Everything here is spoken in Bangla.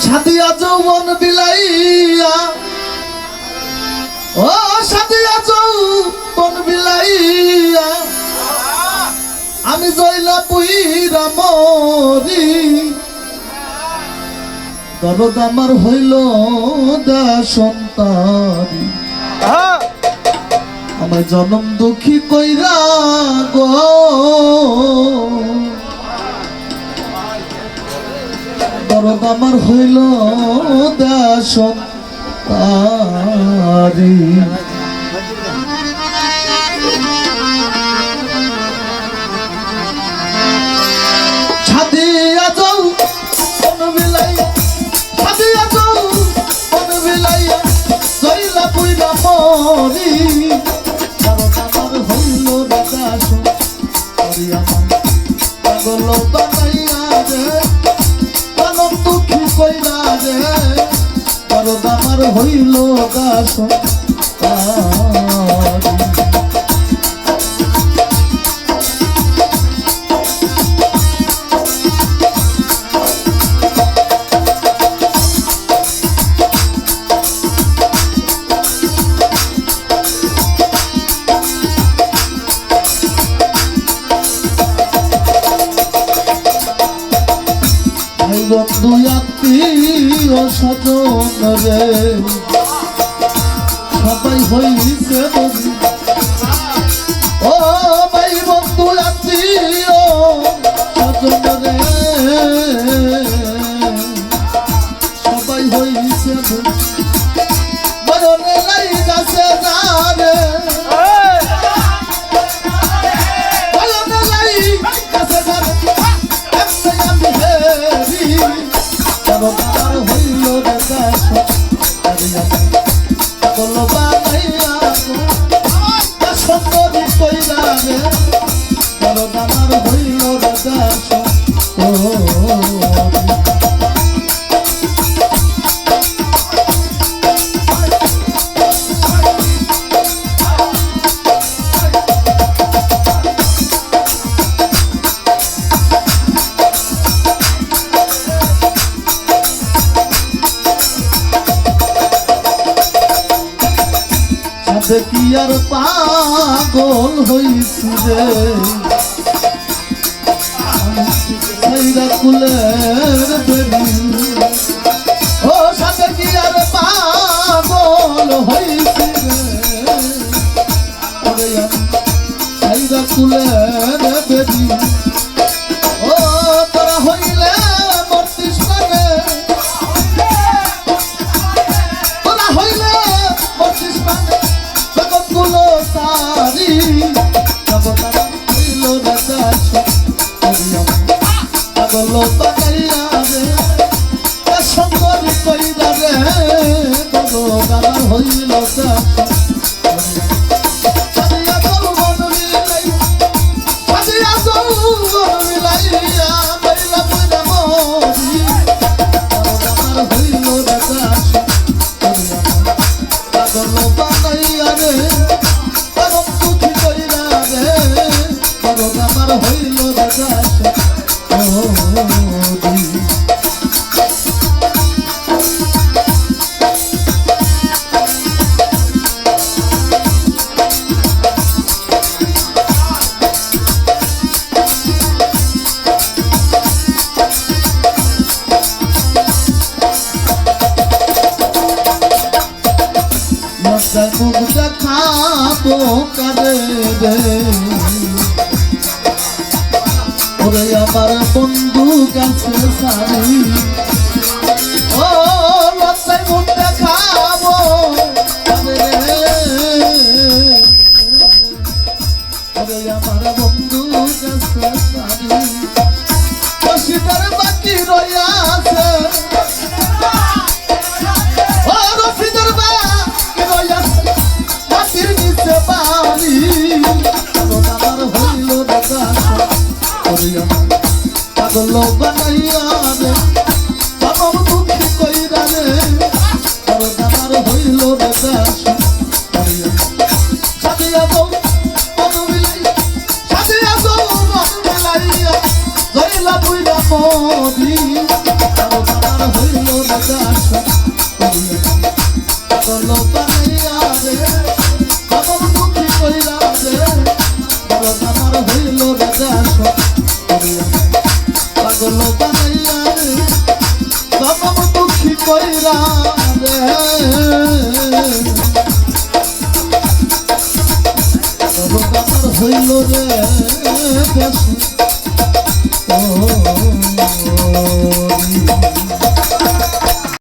সাদিয়া যৌবন বিলাইয়া, ও সাদিয়া যৌবন বিলাইয়া, আমি জয়লা পুইরা মরি। দরদ আমার হইল দা সন্তানি, আমার জনম দুঃখী কইরা গো। দরদ আমার হইল দা সন্তানি। ছাদিয়া যাও কোন বিলাইয়া, ছাদিয়া যাও কোন বিলাইয়া, জয়লা পুইরা মরি। দরদ আমার হইল দা সন্তানি, আমার পাগল বানাইয়া রে, জনম দুঃখী কইরা রে। দরদ আমার হইল দা সন্তানি। বন্ধু আত্মীয় স্বজন রে, সবাই হইছে বন্ধু। ও ভাই বন্ধু আত্মীয় স্বজন রে, সবাই হইছে বন্ধু। মরণে লাই গাছে যারে, মরণে লাই গাছে যারে, এমনি আমি হেরি। দরদ আমার হইল দা সন্তানি, পাগল বানাইয়া গো, দা সন্তানি কইরা রে। দরদ আমার হইল দা সন্তানি। কি আর পাগল হইছি রে, সাইরা কুলের বেরি। ও সাথে কি আর পাগল হইছি রে, সাইরা কুলের বেরি। ও তোরা হইলে মরতিস না রে, তোরা হইলে মরতিস না রে, জগৎগুলো সারি। জগৎ আমার হইল দা সন্তানি, পাগল বানাইয়া রে, দা সন্তানি কইরা রে। জগৎ আমার হইল দা সন্তানি। ছাদিয়া যৌবন বিলাইয়া, ছাদিয়া যৌবন বিলাইয়া, জয়লা পুইরা মরি। দরদ আমার হইল দা সন্তানি, পাগল বানাইয়া রে, জনম দুঃখী কইরা রে। দরদ আমার হইল দা সন্তানি। মুখ দেখাবো কারে রে, ওরে আমার বন্ধু কাছে সারি। ও লজ্জায় মুখ দেখাবো কারে রে, ওরে আমার বন্ধু কাছে সারি। রশিদের বাকি রইয়াছে, ও রশিদের বাকি রইয়াছে, মাটির নিচে বাড়ি। দরদ আমার হইল দা সন্তানি, পাগল বানাইয়া রে। কইরা রে আমার হইল রে বেশ